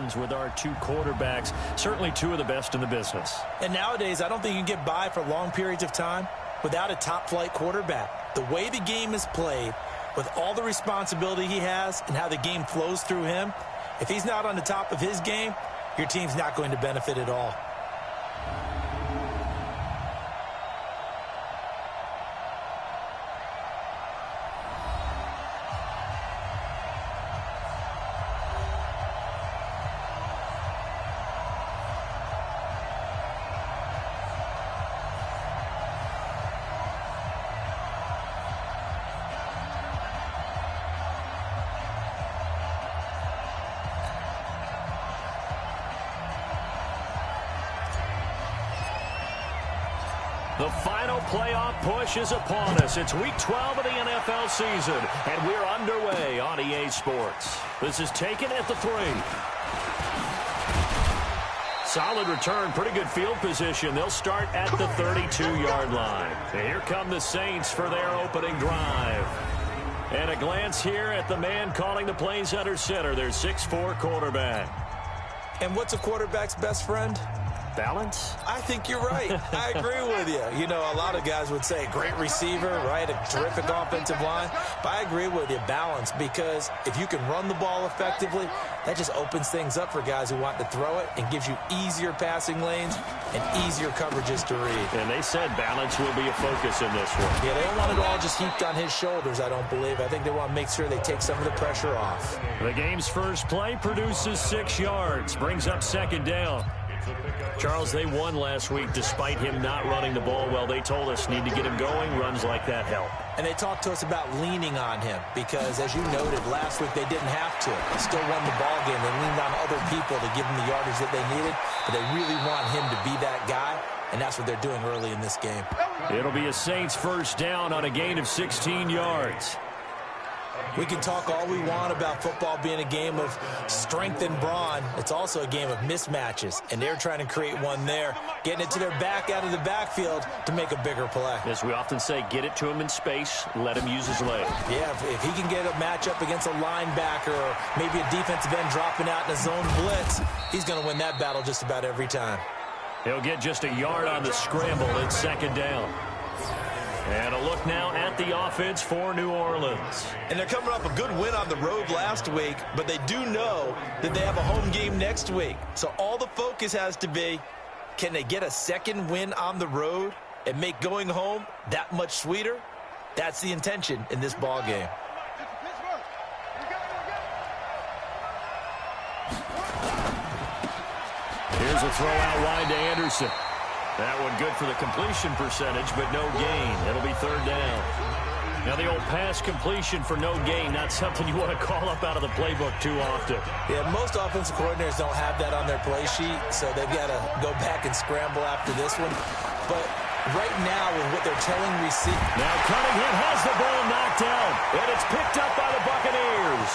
runs with our two quarterbacks, certainly two of the best in the business. And nowadays, I don't think you can get by for long periods of time without a top-flight quarterback. The way the game is played, with all the responsibility he has and how the game flows through him, if he's not on the top of his game, your team's not going to benefit at all. The final playoff push is upon us. It's Week 12 of the NFL season, and we're underway on EA Sports. This is taken at the 3. Solid return, pretty good field position. They'll start at the 32-yard line. And here come the Saints for their opening drive. And a glance here at the man calling the plays under center, their 6'4" quarterback. And what's a quarterback's best friend? Balance? I think you're right. I agree with you. You know, a lot of guys would say great receiver, right? A terrific offensive line. But I agree with you, balance, because if you can run the ball effectively, that just opens things up for guys who want to throw it and gives you easier passing lanes and easier coverages to read. And they said balance will be a focus in this one. Yeah, they don't want it all just heaped on his shoulders, I don't believe. I think they want to make sure they take some of the pressure off. The game's first play produces 6 yards, brings up second down. Charles, they won last week despite him not running the ball well. They told us need to get him going. Runs like that help. And they talked to us about leaning on him because, as you noted, last week they didn't have to. They still won the ball game. They leaned on other people to give them the yardage that they needed, but they really want him to be that guy, and that's what they're doing early in this game. It'll be a Saints first down on a gain of 16 yards. We can talk all we want about football being a game of strength and brawn. It's also a game of mismatches, and they're trying to create one there, getting it to their back out of the backfield to make a bigger play. As we often say, get it to him in space, let him use his leg. Yeah, if he can get a matchup against a linebacker or maybe a defensive end dropping out in a zone blitz, he's going to win that battle just about every time. He'll get just a yard on the scramble. It's second down. And a look now at the offense for New Orleans. And they're coming off a good win on the road last week, but they do know that they have a home game next week. So all the focus has to be, can they get a second win on the road and make going home that much sweeter? That's the intention in this ball game. Here's a throw out wide to Anderson. That one good for the completion percentage, but no gain. It'll be third down. Now the old pass completion for no gain, not something you want to call up out of the playbook too often. Yeah, most offensive coordinators don't have that on their play sheet, so they've got to go back and scramble after this one. But right now, with what they're telling receivers. Now Cunningham has the ball knocked out, and it's picked up by the Buccaneers.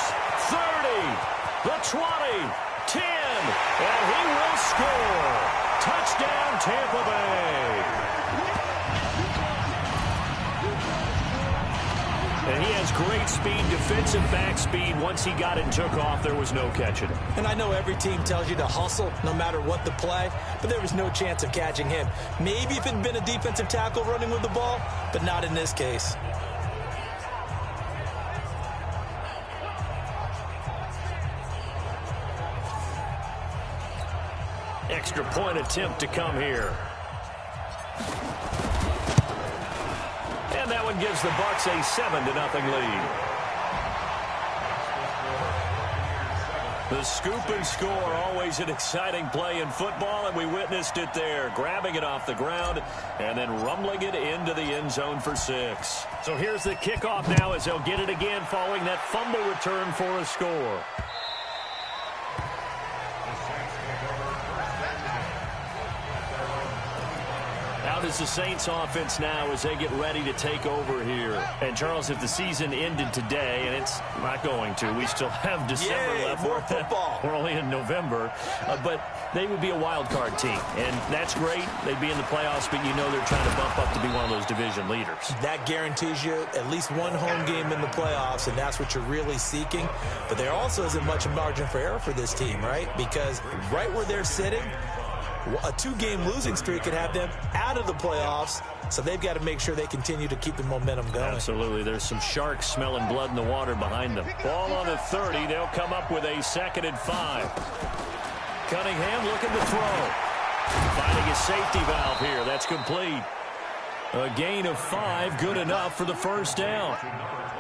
30, the 20, 10, and he will score. Touchdown, Tampa Bay. And he has great speed, defensive back speed. Once he got it and took off, there was no catching him. And I know every team tells you to hustle no matter what the play, but there was no chance of catching him. Maybe if it had been a defensive tackle running with the ball, but not in this case. Extra point attempt to come here. And that one gives the Bucs a 7-0 lead. The scoop and score, always an exciting play in football, and we witnessed it there, grabbing it off the ground and then rumbling it into the end zone for 6. So here's the kickoff now as they'll get it again following that fumble return for a score. is the Saints offense now as they get ready to take over here. And, Charles, if the season ended today, and it's not going to, we still have December left. More football. We're only in November. But they would be a wild card team. And that's great. They'd be in the playoffs, but you know they're trying to bump up to be one of those division leaders. That guarantees you at least one home game in the playoffs, and that's what you're really seeking. But there also isn't much margin for error for this team, right? Because right where they're sitting, a 2-game losing streak could have them out of the playoffs, so they've got to make sure they continue to keep the momentum going. Absolutely. There's some sharks smelling blood in the water behind them. Ball on the 30. They'll come up with a 2nd and 5. Cunningham looking to throw. Finding a safety valve here. That's complete. A gain of 5, good enough for the first down.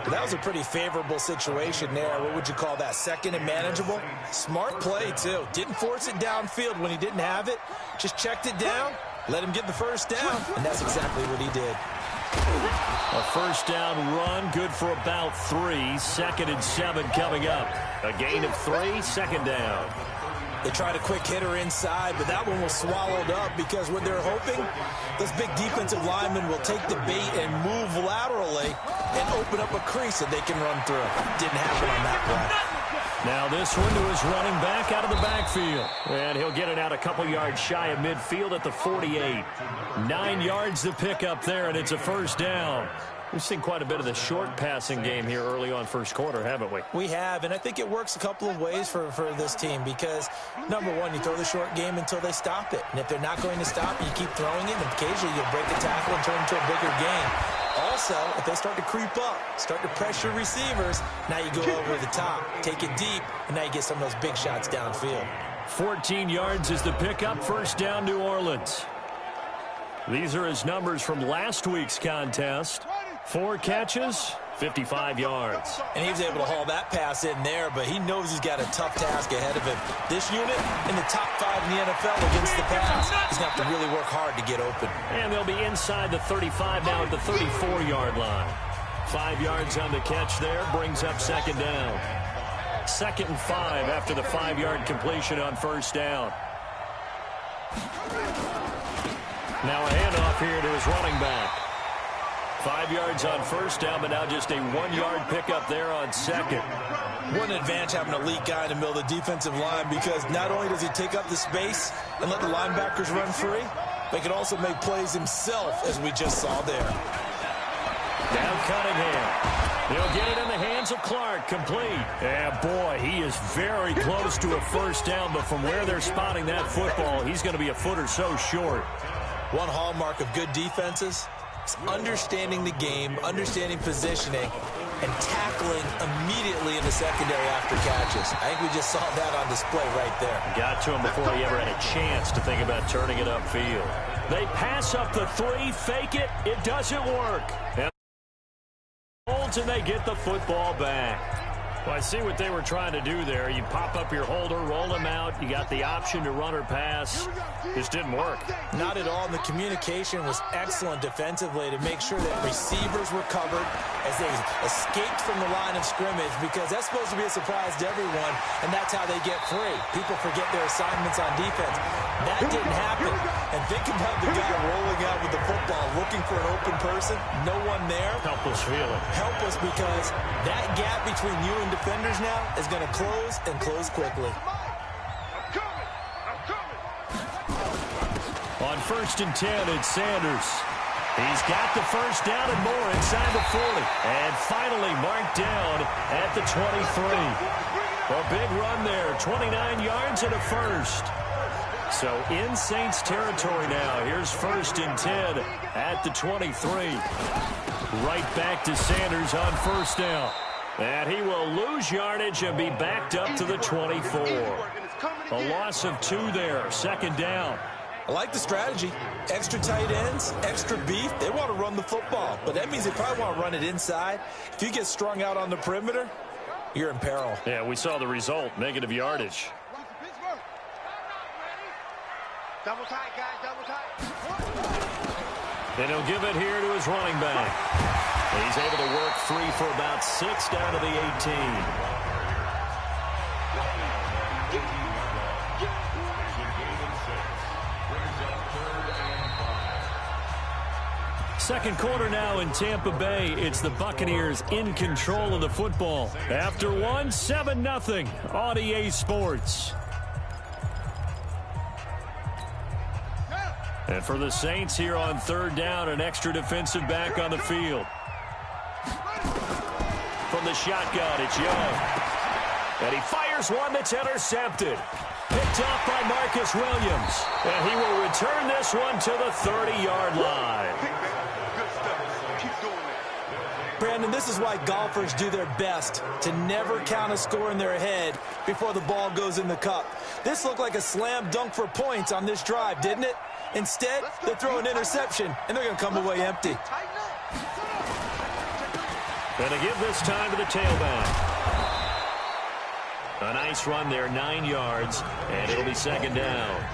That was a pretty favorable situation there. What would you call that? 2nd and manageable? Smart play, too. Didn't force it downfield when he didn't have it. Just checked it down, let him get the first down, and that's exactly what he did. A first down run, good for about 3. 2nd and 7 coming up. A gain of 3, 2nd down. They tried a quick hitter inside, but that one was swallowed up because what they're hoping, those big defensive linemen will take the bait and move laterally and open up a crease that they can run through. Didn't happen on that play. Now this one to his running back out of the backfield. And he'll get it out a couple yards shy of midfield at the 48. 9 yards to pick up there, and it's a first down. We've seen quite a bit of the short passing game here early on first quarter, haven't we? We have, and I think it works a couple of ways for this team because, number one, you throw the short game until they stop it. And if they're not going to stop it, you keep throwing it, and occasionally you'll break a tackle and turn it into a bigger game. Also, if they start to creep up, start to pressure receivers, now you go over the top, take it deep, and now you get some of those big shots downfield. 14 yards is the pickup, first down New Orleans. These are his numbers from last week's contest. 4 catches, 55 yards. And he was able to haul that pass in there, but he knows he's got a tough task ahead of him. This unit in the top 5 in the NFL against the pass. He's going to have to really work hard to get open. And they'll be inside the 35 now at the 34-yard line. 5 yards on the catch there, brings up 2nd down. 2nd and 5 after the 5-yard completion on first down. Now a handoff here to his running back. 5 yards on first down, but now just a 1-yard pickup there on 2nd. What an advantage having an elite guy in the middle of the defensive line because not only does he take up the space and let the linebackers run free, but he can also make plays himself, as we just saw there. Now Cunningham. He'll get it in the hands of Clark, complete. And boy, he is very close to a first down, but from where they're spotting that football, he's going to be a foot or so short. One hallmark of good defenses is understanding the game, understanding positioning, and tackling immediately in the secondary after catches. I think we just saw that on display right there. Got to him before he ever had a chance to think about turning it upfield. They pass up the 3, fake it, it doesn't work. And they get the football back. Well, I see what they were trying to do there. You pop up your holder, roll him out. You got the option to run or pass. Just didn't work. Not at all. And the communication was excellent defensively to make sure that receivers were covered as they escaped from the line of scrimmage because that's supposed to be a surprise to everyone, and that's how they get free. People forget their assignments on defense. That didn't happen. And think about the guy rolling out with the football, looking for an open person. No one there. Helpless feeling. Helpless because that gap between you and defenders now is going to close and close quickly. On 1st and 10, it's Sanders. He's got the first down and more inside the 40. And finally marked down at the 23. A big run there, 29 yards and a first. So in Saints territory now. Here's 1st and 10 at the 23. Right back to Sanders on first down. And he will lose yardage and be backed up to the 24. A loss of 2 there, 2nd down. I like the strategy. Extra tight ends, extra beef. They want to run the football, but that means they probably want to run it inside. If you get strung out on the perimeter, you're in peril. Yeah, we saw the result, negative yardage. Double tight, guys, double tight. And he'll give it here to his running back. He's able to work free for about 6 down to the 18. Second quarter now in Tampa Bay. It's the Buccaneers in control of the football. After one, 7-0 on EA Sports. And for the Saints here on third down, an extra defensive back on the field. From the shotgun, it's Young. And he fires one that's intercepted. Picked off by Marcus Williams. And he will return this one to the 30-yard line. Brandon, this is why golfers do their best to never count a score in their head before the ball goes in the cup. This looked like a slam dunk for points on this drive, didn't it? Instead, they throw an interception, and they're going to come away empty. Going to give this time to the tailback. A nice run there, 9 yards, and it'll be second down.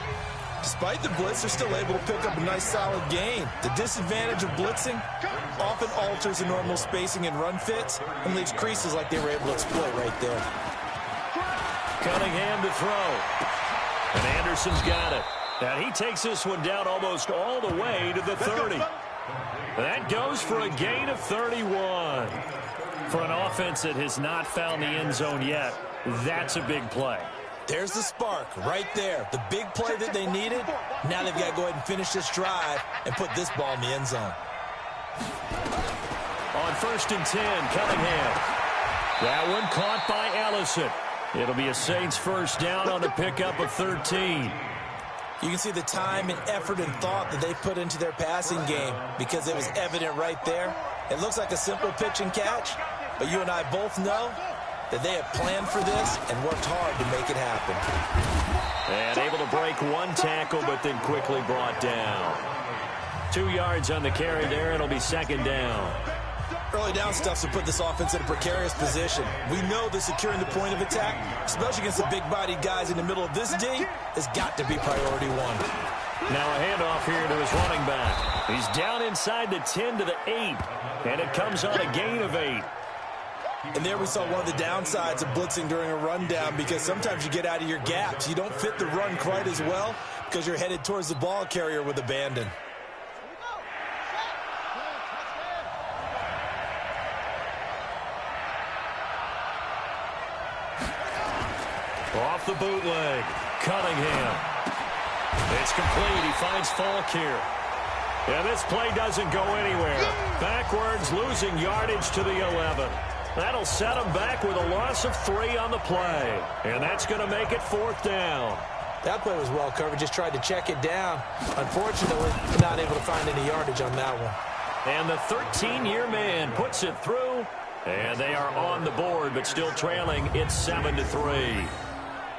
Despite the blitz, they're still able to pick up a nice solid gain. The disadvantage of blitzing often alters the normal spacing and run fits and leaves creases like they were able to exploit right there. Cunningham to throw. And Anderson's got it. And he takes this one down almost all the way to the 30. That goes for a gain of 31. For an offense that has not found the end zone yet, that's a big play. There's the spark right there. The big play that they needed. Now they've got to go ahead and finish this drive and put this ball in the end zone. On 1st and 10, Cunningham. That one caught by Allison. It'll be a Saints first down on the pickup of 13. You can see the time and effort and thought that they put into their passing game because it was evident right there. It looks like a simple pitch and catch, but you and I both know that they have planned for this and worked hard to make it happen. And able to break one tackle, but then quickly brought down. 2 yards on the carry there. It'll be second down. Early down stuff to put this offense in a precarious position. We know that securing the point of attack, especially against the big-bodied guys in the middle of this D, has got to be priority one. Now a handoff here to his running back. He's down inside the 10 to the 8, and it comes on a gain of 8. And there we saw one of the downsides of blitzing during a rundown because sometimes you get out of your gaps. You don't fit the run quite as well because you're headed towards the ball carrier with abandon. Off the bootleg, Cunningham. It's complete. He finds Falk here. Yeah, this play doesn't go anywhere. Backwards, losing yardage to the 11. That'll set him back with a loss of 3 on the play. And that's going to make it 4th down. That play was well covered. Just tried to check it down. Unfortunately, not able to find any yardage on that one. And the 13-year man puts it through. And they are on the board, but still trailing. It's 7-3.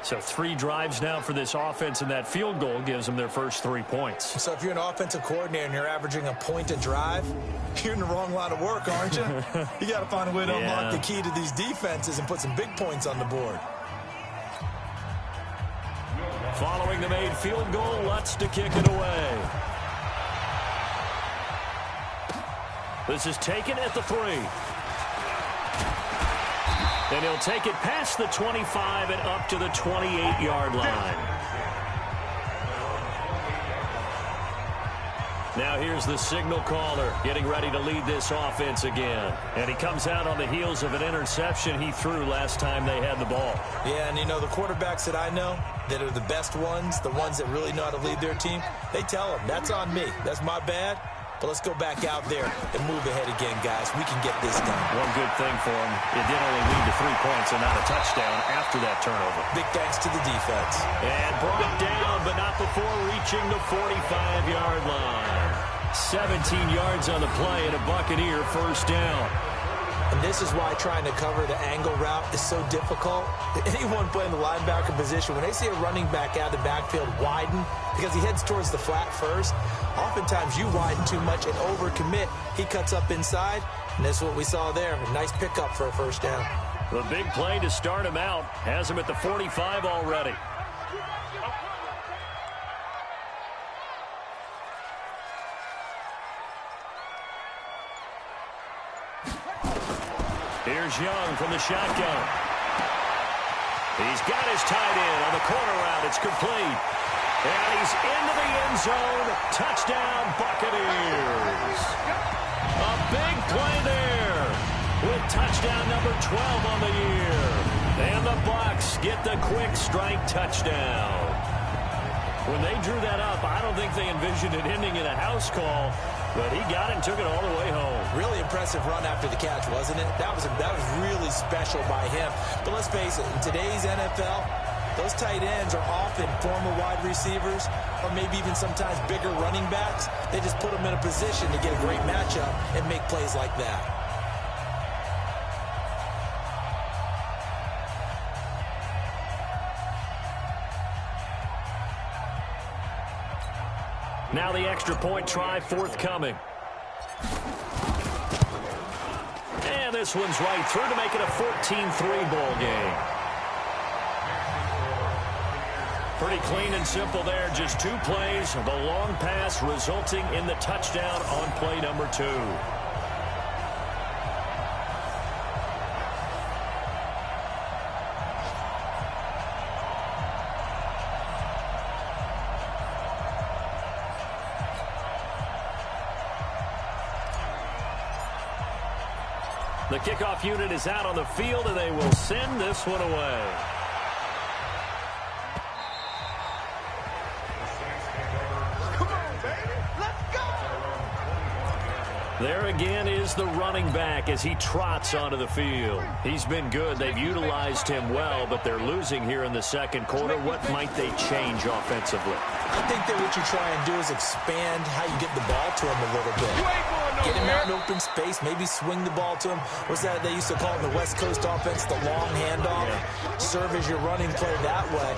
So 3 drives now for this offense, and that field goal gives them their first 3 points. So if you're an offensive coordinator and you're averaging a point a drive, you're in the wrong line of work, aren't you? You got to find a way to unlock the key to these defenses and put some big points on the board. Following the made field goal, Lutz to kick it away. This is taken at the 3. And he'll take it past the 25 and up to the 28-yard line. Now here's the signal caller getting ready to lead this offense again. And he comes out on the heels of an interception he threw last time they had the ball. Yeah, and you know, the quarterbacks that I know that are the best ones, the ones that really know how to lead their team, they tell them, that's on me. That's my bad. But let's go back out there and move ahead again, guys. We can get this done. One good thing for him, it did only lead to 3 points and not a touchdown after that turnover. Big thanks to the defense. And brought down, but not before reaching the 45-yard line. 17 yards on the play and a Buccaneer first down. And this is why trying to cover the angle route is so difficult. Anyone playing the linebacker position, when they see a running back out of the backfield widen because he heads towards the flat first, oftentimes you widen too much and overcommit. He cuts up inside, and that's what we saw there. A nice pickup for a first down. The big play to start him out has him at the 45 already. Here's Young from the shotgun. He's got his tight end on the corner route. It's complete. And he's into the end zone. Touchdown, Buccaneers. A big play there with touchdown number 12 on the year. And the Bucs get the quick strike touchdown. When they drew that up, I don't think they envisioned it ending in a house call, but he got it and took it all the way home. Really impressive run after the catch, wasn't it? That was really special by him. But let's face it, in today's NFL, those tight ends are often former wide receivers or maybe even sometimes bigger running backs. They just put them in a position to get a great matchup and make plays like that. Now the extra point try forthcoming. And this one's right through to make it a 14-3 ball game. Pretty clean and simple there. Just 2 plays. The long pass resulting in the touchdown on play number 2. The kickoff unit is out on the field, and they will send this one away. Come on, baby. Let's go. There again is the running back as he trots onto the field. He's been good. They've utilized him well, but they're losing here in the second quarter. What might they change offensively? I think that what you try and do is expand how you get the ball to him a little bit. Get him out in open space, maybe swing the ball to him. What's that they used to call in the West Coast offense, the long handoff? Yeah. Serve as your running play that way,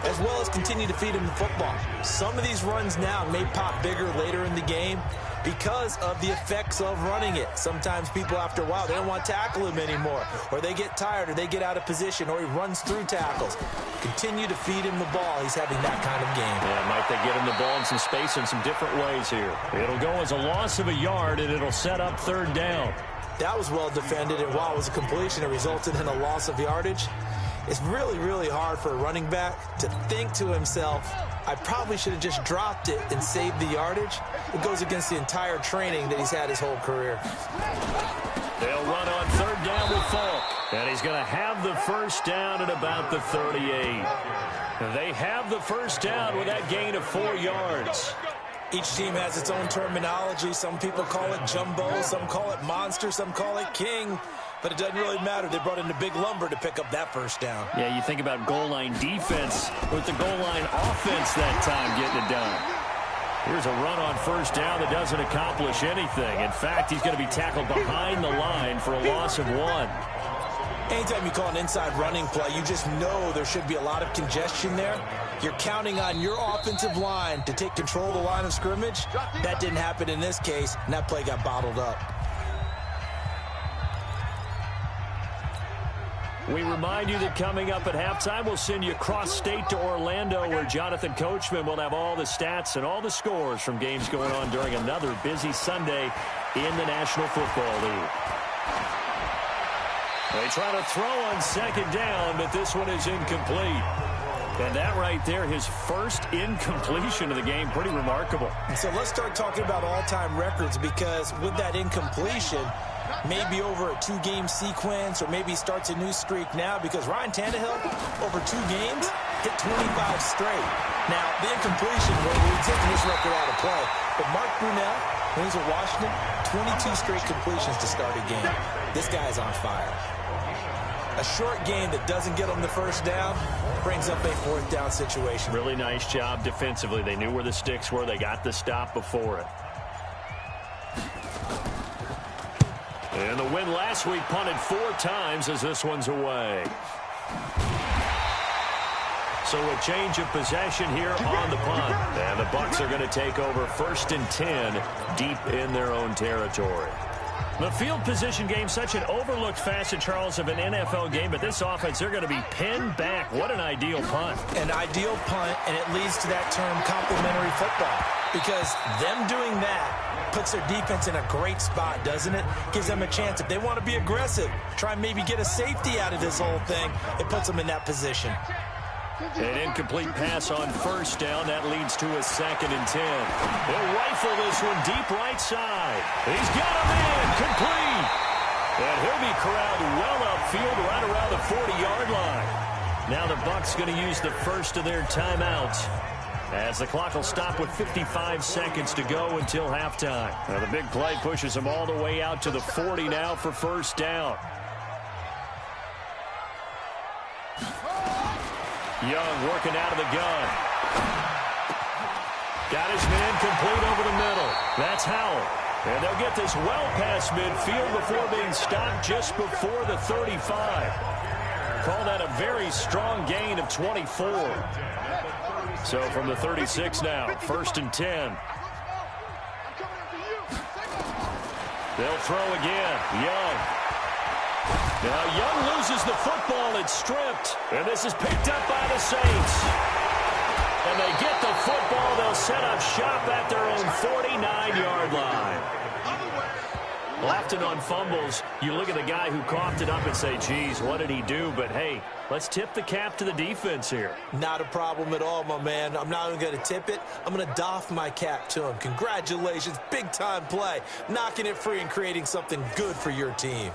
as well as continue to feed him the football. Some of these runs now may pop bigger later in the game because of the effects of running it. Sometimes people, after a while, they don't want to tackle him anymore, or they get tired, or they get out of position, or he runs through tackles. Continue to feed him the ball. He's having that kind of game. Yeah, might they get him the ball in some space in some different ways here. It'll go as a loss of a yard, and it'll set up 3rd down. That was well defended, and while it was a completion, it resulted in a loss of yardage. It's really, really hard for a running back to think to himself, I probably should have just dropped it and saved the yardage. It goes against the entire training that he's had his whole career. They'll run on 3rd down with Falk. And he's going to have the first down at about the 38. They have the first down with that gain of 4 yards. Each team has its own terminology. Some people call it jumbo, some call it monster, some call it king. But it doesn't really matter. They brought in the big lumber to pick up that first down. Yeah, you think about goal line defense with the goal line offense that time getting it done. Here's a run on first down that doesn't accomplish anything. In fact, he's going to be tackled behind the line for a loss of 1. Anytime you call an inside running play, you just know there should be a lot of congestion there. You're counting on your offensive line to take control of the line of scrimmage. That didn't happen in this case, and that play got bottled up. We remind you that coming up at halftime, we'll send you cross-state to Orlando, where Jonathan Coachman will have all the stats and all the scores from games going on during another busy Sunday in the National Football League. They try to throw on 2nd down, but this one is incomplete. And that right there, his first incompletion of the game, pretty remarkable. So let's start talking about all-time records, because with that incompletion, maybe over a 2-game sequence, or maybe starts a new streak now, because Ryan Tannehill, over 2 games, hit 25 straight. Now, the incompletion, we're taking this record out of play. But Mark Brunell, when he's at Washington, 22 straight completions to start a game. This guy's on fire. A short game that doesn't get him the first down brings up a 4th down situation. Really nice job defensively. They knew where the sticks were. They got the stop before it. And the win last week punted 4 times as this one's away. So a change of possession here on the punt. And the Bucs are going to take over 1st and 10 deep in their own territory. The field position game, such an overlooked facet, Charles, of an NFL game, but this offense, they're going to be pinned back. What an ideal punt. An ideal punt, and it leads to that term complementary football, because them doing that puts their defense in a great spot, doesn't it? Gives them a chance. If they want to be aggressive, try and maybe get a safety out of this whole thing, it puts them in that position. An incomplete pass on first down. That leads to a 2nd and 10. He'll rifle this one deep right side. He's got him in. Complete. And he'll be corralled well upfield right around the 40-yard line. Now the Bucs going to use the first of their timeouts, as the clock will stop with 55 seconds to go until halftime. Now the big play pushes them all the way out to the 40 now for first down. Young working out of the gun. Got his man complete over the middle. That's Howell. And they'll get this well past midfield before being stopped just before the 35. Call that a very strong gain of 24. So from the 36 now, 1st and 10. They'll throw again. Young. Now Young loses the football. It's stripped. And this is picked up by the Saints. And they get the football. They'll set up shop at their own 49-yard line. Often on fumbles, you look at the guy who coughed it up and say, geez, what did he do? But, hey, let's tip the cap to the defense here. Not a problem at all, my man. I'm not even going to tip it. I'm going to doff my cap to him. Congratulations. Big-time play. Knocking it free and creating something good for your team.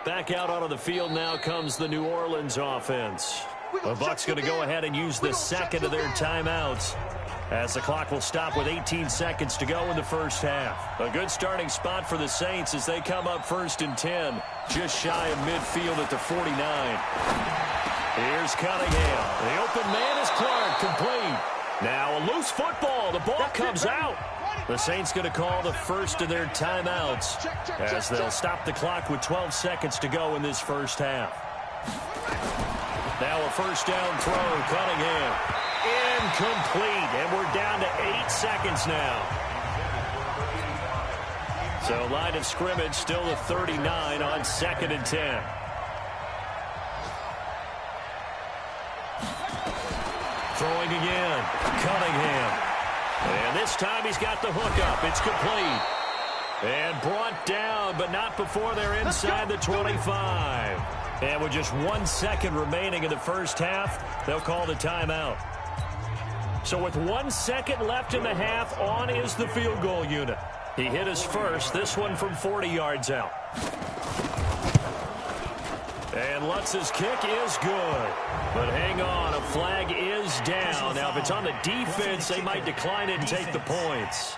Back out onto the field now comes the New Orleans offense. The Bucs going to go ahead and use the second of their timeouts, as the clock will stop with 18 seconds to go in the first half. A good starting spot for the Saints as they come up 1st and 10, just shy of midfield at the 49. Here's Cunningham. The open man is Clark, complete. Now a loose football. The ball comes out. The Saints going to call the first of their timeouts, as they'll stop the clock with 12 seconds to go in this first half. Now a first down throw, Cunningham. Incomplete, and we're down to 8 seconds now. So line of scrimmage still the 39 on 2nd and 10. Throwing again, Cunningham. And this time he's got the hook up. It's complete. And brought down, but not before they're inside the 25. And with just 1 second remaining in the first half, they'll call the timeout. So with 1 second left in the half, on is the field goal unit. He hit his first, this one from 40 yards out. And Lutz's kick is good. But hang on, a flag is down. Now, if it's on the defense, they might decline it and take the points.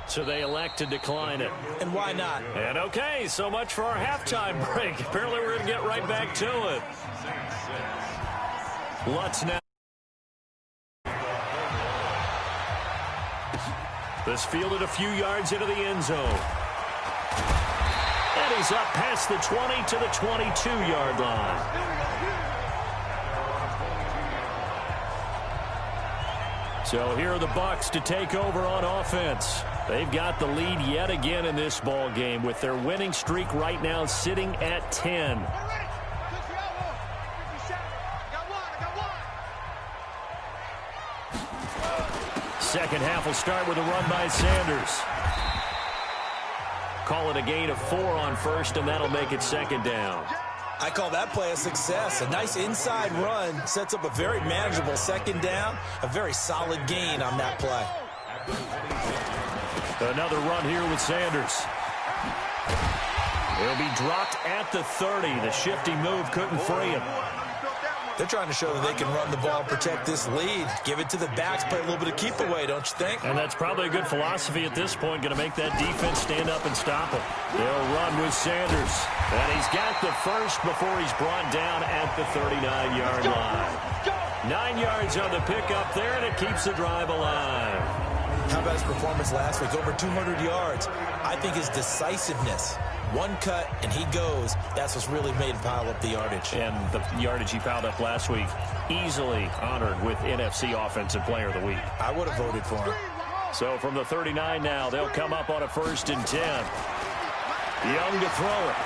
So they elect to decline it. And why not? And okay, so much for our halftime break. Apparently we're going to get right back to it. Lutz now. This fielded a few yards into the end zone. And he's up past the 20 to the 22-yard line. So here are the Bucs to take over on offense. They've got the lead yet again in this ball game, with their winning streak right now sitting at 10. Second half will start with a run by Sanders. Call it a gain of 4 on first, and that'll make it second down. I call that play a success. A nice inside run sets up a very manageable second down. A very solid gain on that play. Another run here with Sanders. He'll be dropped at the 30. The shifty move couldn't free him. They're trying to show that they can run the ball, protect this lead, give it to the backs, play a little bit of keep away, don't you think? And that's probably a good philosophy at this point, going to make that defense stand up and stop him. They'll run with Sanders. And he's got the first before he's brought down at the 39-yard line. 9 yards on the pickup there, and it keeps the drive alive. How about his performance last week? Over 200 yards. I think his decisiveness. One cut, and he goes. That's what's really made him pile up the yardage. And the yardage he piled up last week, easily honored with NFC Offensive Player of the Week. I would have voted for him. So from the 39 now, they'll come up on a 1st and 10. Young to throw it.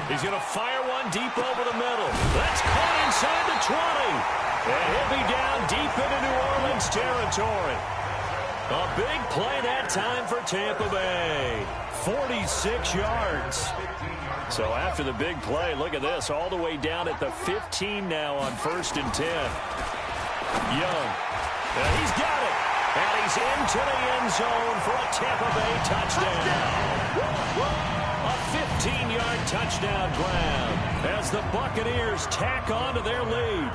He's going to fire one deep over the middle. That's caught inside the 20. And he'll be down deep into New Orleans territory. A big play that time for Tampa Bay. 46 yards. So after the big play, look at this, all the way down at the 15 now on 1st and 10. Young. He's got it. And he's into the end zone for a Tampa Bay touchdown. A 15-yard touchdown grab as the Buccaneers tack on to their lead.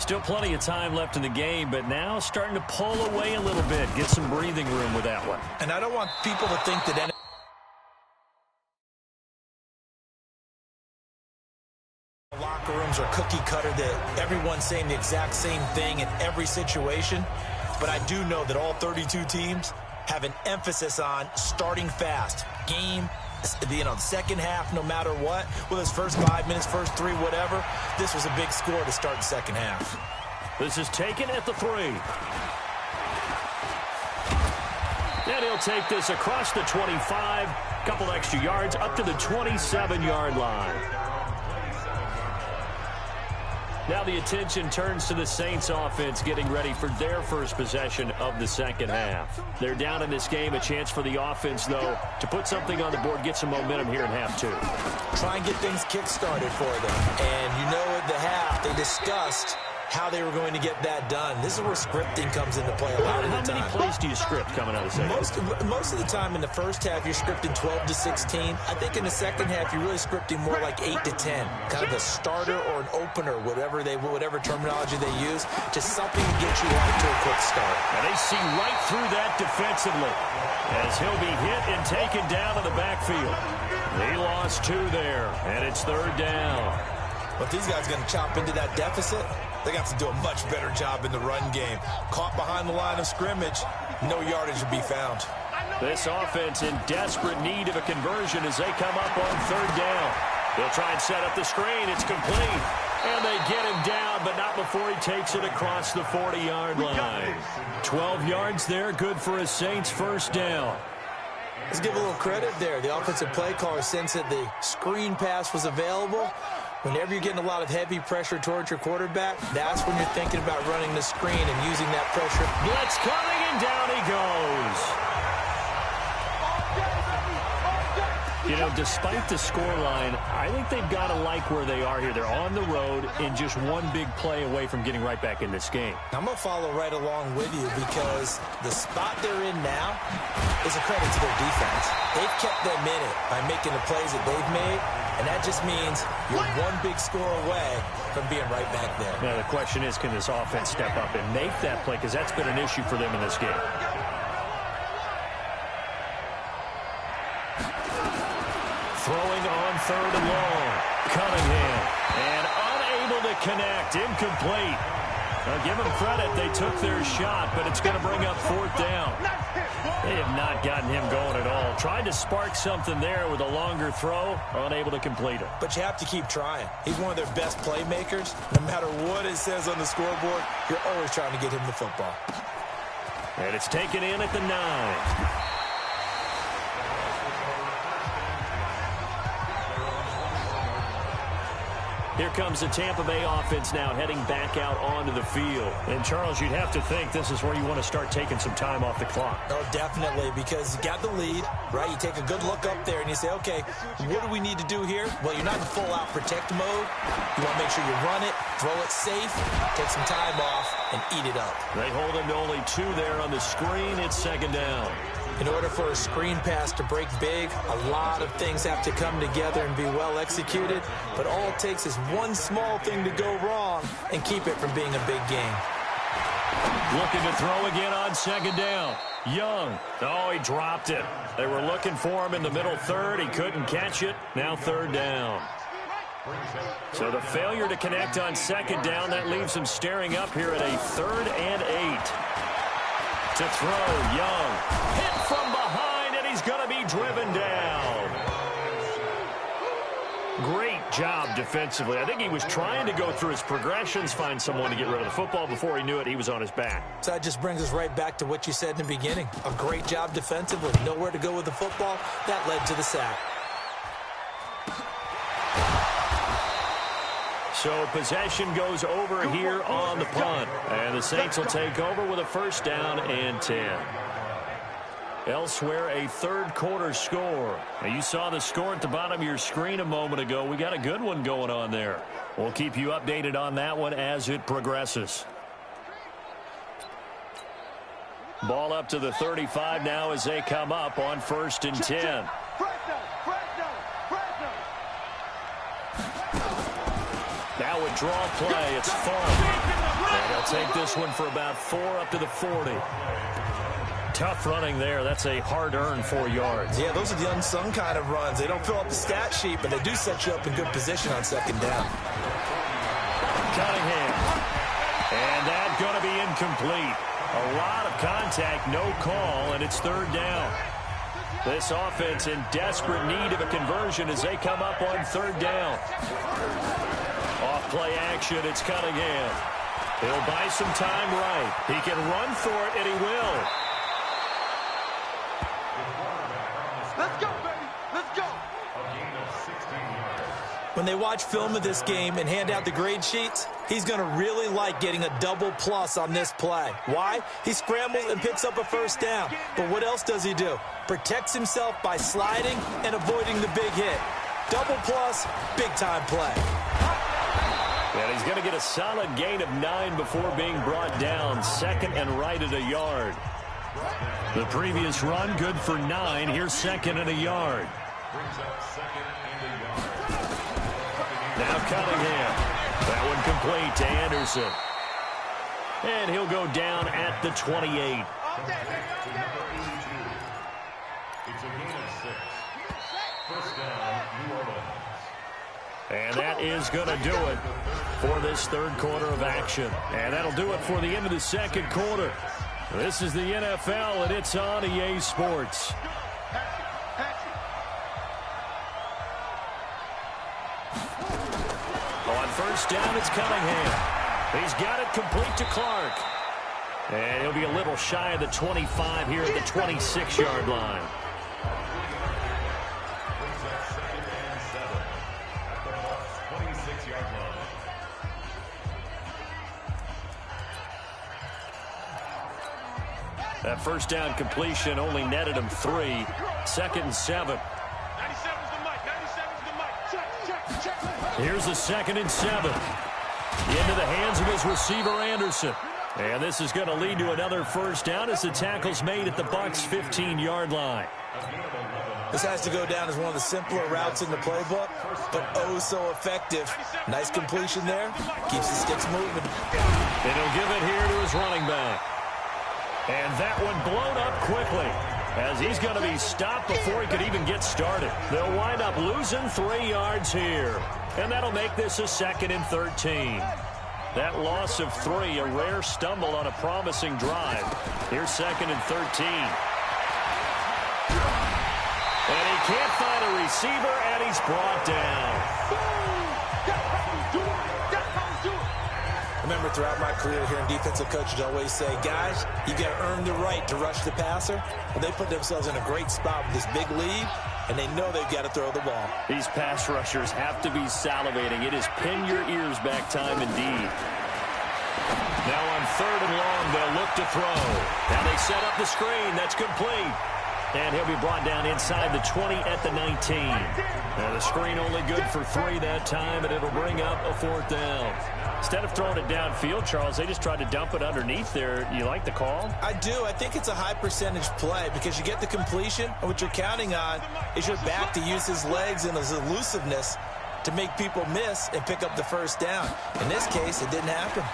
Still plenty of time left in the game, but now starting to pull away a little bit. Get some breathing room with that one. And I don't want people to think that locker rooms are cookie cutter, that everyone's saying the exact same thing in every situation. But I do know that all 32 teams have an emphasis on starting fast. The second half, no matter what, whether it's first 5 minutes, first 3, whatever, this was a big score to start the second half. This is taken at the 3. And he'll take this across the 25, couple extra yards up to the 27-yard line. Now the attention turns to the Saints offense getting ready for their first possession of the second half. They're down in this game. A chance for the offense, though, to put something on the board, get some momentum here in half 2. Try and get things kick-started for them. And you know at the half they discussed how they were going to get that done. This is where scripting comes into play a lot of the time. How many plays do you script coming out of the second? Most of the time in the first half, you're scripting 12 to 16. I think in the second half, you're really scripting more like 8 to 10. Kind of a starter or an opener, whatever terminology they use, just something to get you out to a quick start. And they see right through that defensively as he'll be hit and taken down in the backfield. He lost 2 there, and it's 3rd down. But these guys are going to chop into that deficit. They got to do a much better job in the run game. Caught behind the line of scrimmage, no yardage to be found. This offense in desperate need of a conversion as they come up on 3rd down. They'll try and set up the screen. It's complete. And they get him down, but not before he takes it across the 40-yard line. 12 yards there, good for a Saints first down. Let's give a little credit there. The offensive play caller, since that the screen pass was available, whenever you're getting a lot of heavy pressure towards your quarterback, that's when you're thinking about running the screen and using that pressure. Blitz coming, and down he goes. You know, despite the scoreline, I think they've got to like where they are here. They're on the road and just one big play away from getting right back in this game. I'm going to follow right along with you because the spot they're in now is a credit to their defense. They've kept them in it by making the plays that they've made, and that just means you're one big score away from being right back there. Now, the question is, can this offense step up and make that play? Because that's been an issue for them in this game. Throwing on 3rd and long. Cunningham. And unable to connect. Incomplete. Now, give them credit. They took their shot, but it's going to bring up 4th down. They have not gotten him going at all. Tried to spark something there with a longer throw. Unable to complete it. But you have to keep trying. He's one of their best playmakers. No matter what it says on the scoreboard, you're always trying to get him the football. And it's taken in at the 9. Here comes the Tampa Bay offense now heading back out onto the field. And, Charles, you'd have to think this is where you want to start taking some time off the clock. Oh, definitely, because you got the lead, right? You take a good look up there and you say, okay, what do we need to do here? Well, you're not in full-out protect mode. You want to make sure you run it, throw it safe, take some time off, and eat it up. They hold him to only 2 there on the screen. It's 2nd down. In order for a screen pass to break big, a lot of things have to come together and be well executed. But all it takes is one small thing to go wrong and keep it from being a big game. Looking to throw again on 2nd down. Young. Oh, he dropped it. They were looking for him in the middle 3rd. He couldn't catch it. Now 3rd down. So the failure to connect on 2nd down, that leaves him staring up here at a 3rd and 8. To throw, Young. Hit from behind, and he's going to be driven down. Great job defensively. I think he was trying to go through his progressions, find someone to get rid of the football. Before he knew it, he was on his back. So that just brings us right back to what you said in the beginning. A great job defensively. Nowhere to go with the football. That led to the sack. So possession goes over here on the punt. And the Saints will take over with a 1st down and 10. Elsewhere, a third-quarter score. Now, you saw the score at the bottom of your screen a moment ago. We got a good one going on there. We'll keep you updated on that one as it progresses. Ball up to the 35 now as they come up on 1st and 10. Now a draw play. It's Funk. And they'll take this one for about 4 up to the 40. Tough running there. That's a hard-earned 4 yards. Yeah, those are the unsung kind of runs. They don't fill up the stat sheet, but they do set you up in good position on 2nd down. Cunningham. And that's going to be incomplete. A lot of contact, no call, and it's 3rd down. This offense in desperate need of a conversion as they come up on 3rd down. Off play action, it's Cunningham. He'll buy some time right. He can run for it, and he will. Let's go, baby. Let's go. When they watch film of this game and hand out the grade sheets, he's going to really like getting a double plus on this play. Why? He scrambles and picks up a 1st down. But what else does he do? Protects himself by sliding and avoiding the big hit. Double plus, big-time play. And he's going to get a solid gain of 9 before being brought down. 2nd and right at a yard. The previous run, good for 9. Here's 2nd and a yard. Now Cunningham. That one complete to Anderson. And he'll go down at the 28. It's a gain of 6. 1st down, New Orleans. And that is going to do it for this 3rd quarter of action. And that'll do it for the end of the 2nd quarter. This is the NFL, and it's on EA Sports. On 1st down, it's Cunningham. He's got it complete to Clark. And he'll be a little shy of the 25 here at the 26-yard line. That 1st down completion only netted him 3. 2nd and 7. 97's the mic. 97's the mic. Check. Here's the 2nd and 7. Into the hands of his receiver, Anderson. And this is going to lead to another 1st down as the tackle's made at the Bucs' 15-yard line. This has to go down as one of the simpler routes in the playbook, but oh so effective. Nice completion there. Keeps the sticks moving. And he'll give it here to his running back. And that one blown up quickly as he's going to be stopped before he could even get started. They'll wind up losing 3 yards here. And that'll make this a 2nd and 13. That loss of 3, a rare stumble on a promising drive. Here's 2nd and 13. And he can't find a receiver, and he's brought down. Remember, throughout my career here in defensive coaches always say, guys, you got to earn the right to rush the passer. And they put themselves in a great spot with this big lead, and they know they've got to throw the ball. These pass rushers have to be salivating. It is pin your ears back time indeed. Now on 3rd and long, they'll look to throw. Now they set up the screen. That's complete. And he'll be brought down inside the 20 at the 19. Now the screen only good for 3 that time, and it'll bring up a 4th down. Instead of throwing it downfield, Charles, they just tried to dump it underneath there. You like the call? I do. I think it's a high percentage play because you get the completion, and what you're counting on is your back to use his legs and his elusiveness to make people miss and pick up the 1st down. In this case, it didn't happen.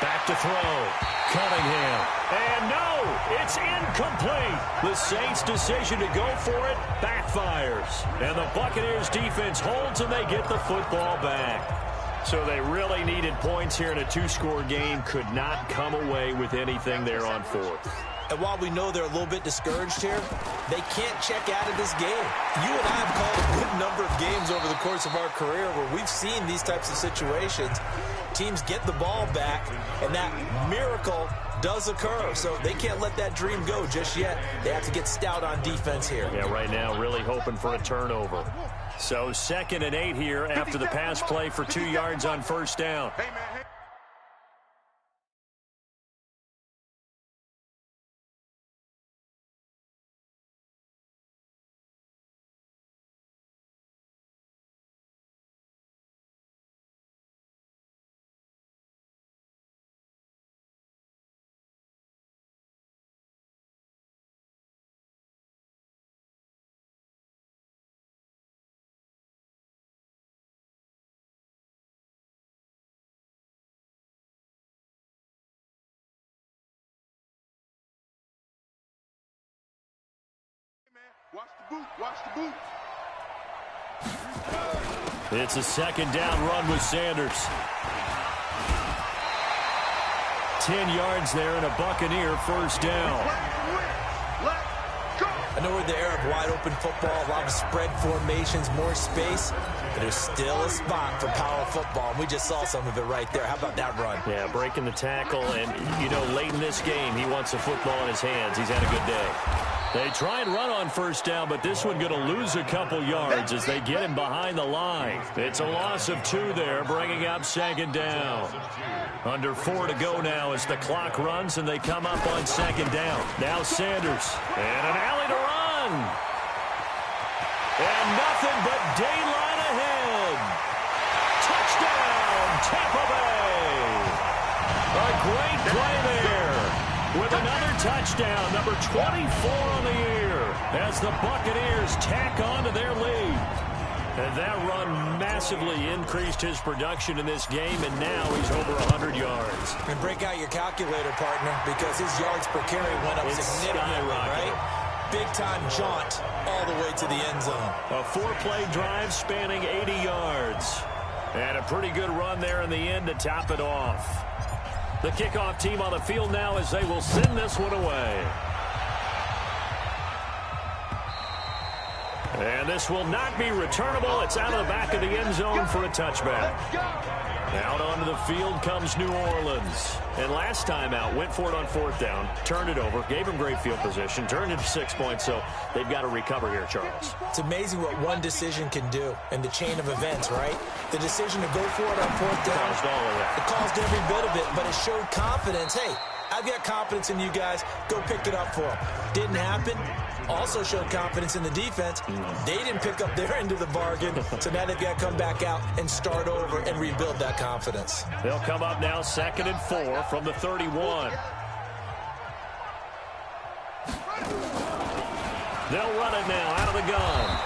Back to throw. Cunningham. And no, it's incomplete. The Saints' decision to go for it backfires. And the Buccaneers defense holds and they get the football back. So they really needed points here in a 2-score game. Could not come away with anything there on 4th. And while we know they're a little bit discouraged here, they can't check out of this game. You and I have called a good number of games over the course of our career where we've seen these types of situations. Teams get the ball back, and that miracle does occur. So they can't let that dream go just yet. They have to get stout on defense here. Yeah, right now really hoping for a turnover. So 2nd and 8 here after the pass play for 2 yards on 1st down. Watch the boot. Watch the boot. It's a second down run with Sanders. 10 yards there and a Buccaneer first down. I know we're in the era of wide-open football, a lot of spread formations, more space, but there's still a spot for power football, and we just saw some of it right there. How about that run? Yeah, breaking the tackle, and, you know, late in this game, he wants the football in his hands. He's had a good day. They try and run on first down, but this one going to lose a couple yards as they get him behind the line. It's a loss of 2 there, bringing up second down. Under 4 to go now as the clock runs, and they come up on second down. Now Sanders, and an alley to run. And nothing but daylight ahead. Touchdown, Tampa Bay. A great play there. With another touchdown, number 24 on the year, as the Buccaneers tack on to their lead. And that run massively increased his production in this game, and now he's over 100 yards. And break out your calculator, partner, because his yards per carry went up significantly, right? Big-time jaunt all the way to the end zone. A 4-play drive spanning 80 yards. And a pretty good run there in the end to top it off. The kickoff team on the field now as they will send this one away. And this will not be returnable. It's out of the back of the end zone for a touchback. Out onto the field comes New Orleans. And last time out, went for it on 4th down, turned it over, gave him great field position, turned it to 6 points, so they've got to recover here, Charles. It's amazing what one decision can do in the chain of events, right? The decision to go for it on 4th down. Caused all of that. It caused every bit of it, but it showed confidence. Hey, I've got confidence in you guys. Go pick it up for them. Didn't happen. Also showed confidence in the defense. They didn't pick up their end of the bargain, so now they've got to come back out and start over and rebuild that confidence. They'll come up now 2nd and 4 from the 31. They'll run it now out of the gun.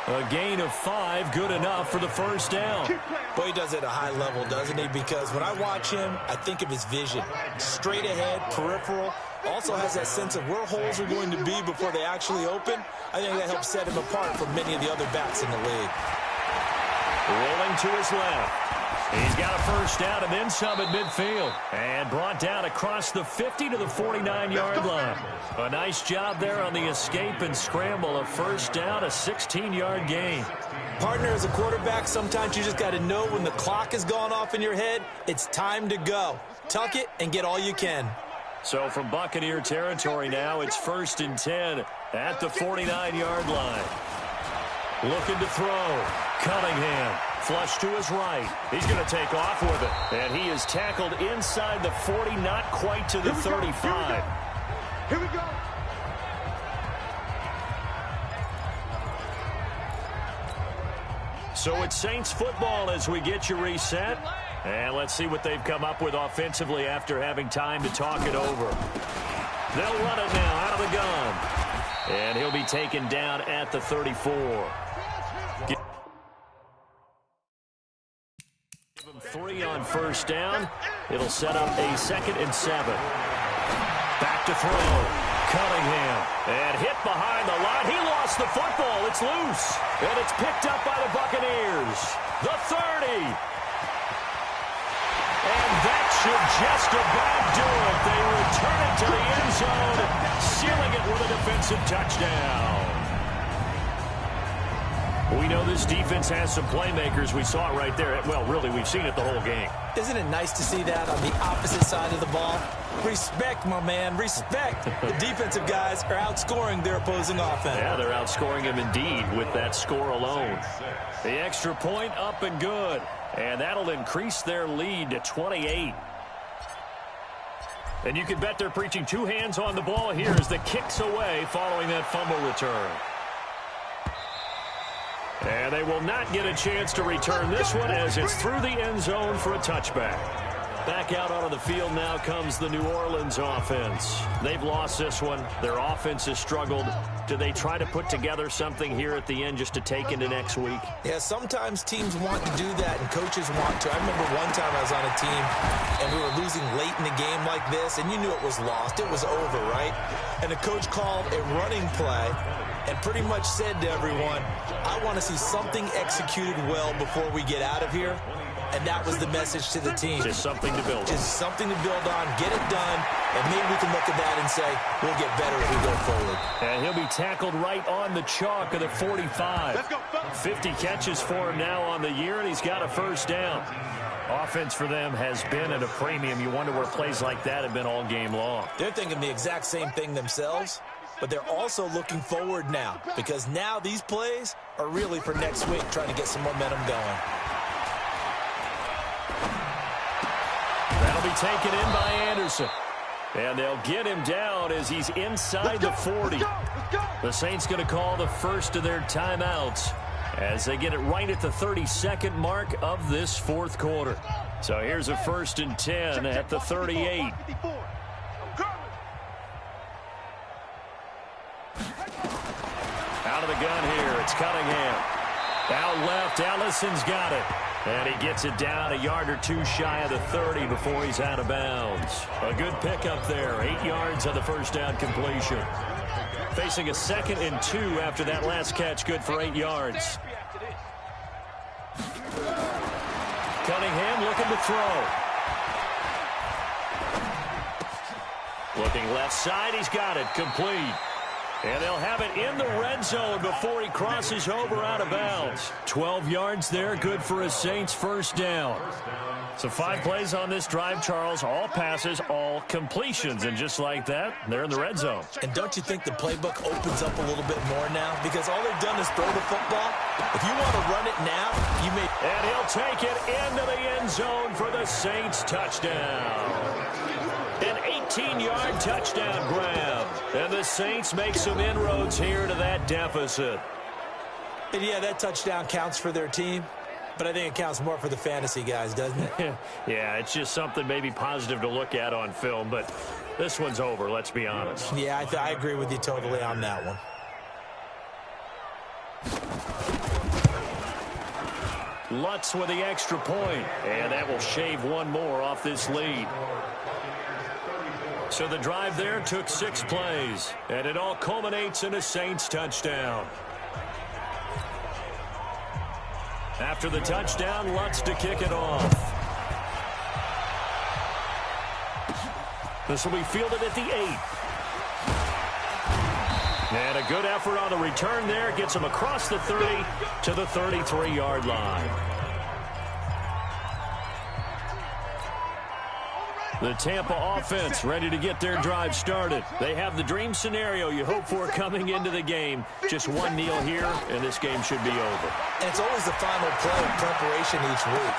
A gain of 5, good enough for the first down. Boy, he does it at a high level, doesn't he? Because when I watch him, I think of his vision. Straight ahead, peripheral. Also has that sense of where holes are going to be before they actually open. I think that helps set him apart from many of the other backs in the league. Rolling to his left. He's got a first down and then some at midfield. And brought down across the 50 to the 49-yard line. A nice job there on the escape and scramble. A first down, a 16-yard gain. Partner, as a quarterback, sometimes you just got to know when the clock has gone off in your head, it's time to go. Tuck it and get all you can. So from Buccaneer territory now, it's 1st and 10 at the 49-yard line. Looking to throw. Cunningham. Flush to his right. He's going to take off with it. And he is tackled inside the 40, not quite to the 35. Here we go. So it's Saints football as we get you reset. And let's see what they've come up with offensively after having time to talk it over. They'll run it now out of the gun. And he'll be taken down at the 34. Give him 3 on first down. It'll set up a 2nd and 7. Back to throw. Cunningham. And hit behind the line. He lost the football. It's loose. And it's picked up by the Buccaneers. The 30. And that should just about do it. They return it to the end zone, sealing it with a defensive touchdown. We know this defense has some playmakers. We saw it right there. Well, really, we've seen it the whole game. Isn't it nice to see that on the opposite side of the ball? Respect, my man, respect. The defensive guys are outscoring their opposing offense. Yeah, they're outscoring him indeed with that score alone. The extra point up and good. And that'll increase their lead to 28. And you can bet they're preaching 2 hands on the ball here as the kick's away following that fumble return. And they will not get a chance to return this one as it's through the end zone for a touchback. Back out onto the field now comes the New Orleans offense. They've lost this one. Their offense has struggled. Do they try to put together something here at the end just to take into next week? Yeah, sometimes teams want to do that and coaches want to. I remember one time I was on a team and we were losing late in the game like this, and you knew it was lost. It was over, right? And the coach called a running play and pretty much said to everyone, I want to see something executed well before we get out of here. And that was the message to the team. Just something to build on. Just something to build on, get it done, and maybe we can look at that and say, we'll get better as we go forward. And he'll be tackled right on the chalk of the 45. Let's go, fellas. 50 catches for him now on the year, and he's got a first down. Offense for them has been at a premium. You wonder where plays like that have been all game long. They're thinking the exact same thing themselves, but they're also looking forward now, because now these plays are really for next week, trying to get some momentum going. That'll be taken in by Anderson. And they'll get him down as he's inside the 40. The Saints going to call the first of their timeouts as they get it right at the 32nd mark of this fourth quarter. So here's a 1st and 10 at the 38. Out of the gun here, it's Cunningham. Out left, Ellison's got it. And he gets it down a yard or two shy of the 30 before he's out of bounds. A good pickup there, 8 yards on the first down completion. Facing a 2nd and 2 after that last catch, good for 8 yards. Cunningham looking to throw. Looking left side, he's got it, complete. And they'll have it in the red zone before he crosses over out of bounds. 12 yards there, good for a Saints first down. So 5 plays on this drive, Charles. All passes, all completions. And just like that, they're in the red zone. And don't you think the playbook opens up a little bit more now? Because all they've done is throw the football. If you want to run it now, you may... And he'll take it into the end zone for the Saints touchdown. An 18-yard touchdown grab. And the Saints make some inroads here to that deficit. And yeah, that touchdown counts for their team, but I think it counts more for the fantasy guys, doesn't it? Yeah, it's just something maybe positive to look at on film, but this one's over, let's be honest. Yeah, I agree with you totally on that one. Lutz with the extra point, and that will shave one more off this lead. So the drive there took 6 plays, and it all culminates in a Saints touchdown. After the touchdown, Lutz to kick it off. This will be fielded at the 8. And a good effort on the return there. Gets him across the 30 to the 33-yard line. The Tampa offense ready to get their drive started. They have the dream scenario you hope for coming into the game. Just one kneel here, and this game should be over. And it's always the final play of preparation each week.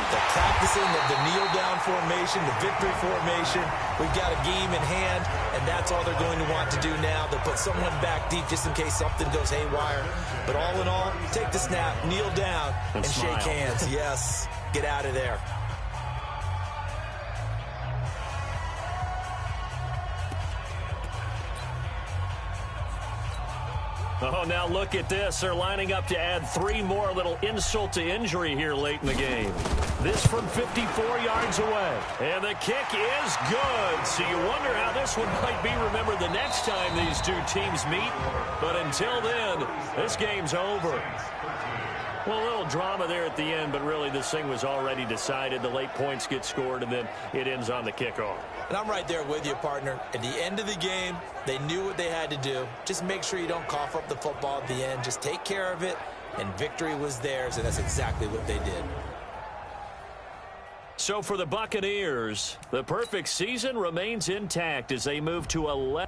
The practicing of the kneel-down formation, the victory formation. We've got a game in hand, and that's all they're going to want to do now. They'll put someone back deep just in case something goes haywire. But all in all, take the snap, kneel down, and shake hands. Yes, get out of there. Oh, now look at this. They're lining up to add 3 more, a little insult to injury here late in the game. This from 54 yards away. And the kick is good. So you wonder how this one might be remembered the next time these two teams meet. But until then, this game's over. Well, a little drama there at the end, but really this thing was already decided. The late points get scored, and then it ends on the kickoff. And I'm right there with you, partner. At the end of the game, they knew what they had to do. Just make sure you don't cough up the football at the end. Just take care of it, and victory was theirs, and that's exactly what they did. So for the Buccaneers, the perfect season remains intact as they move to 11.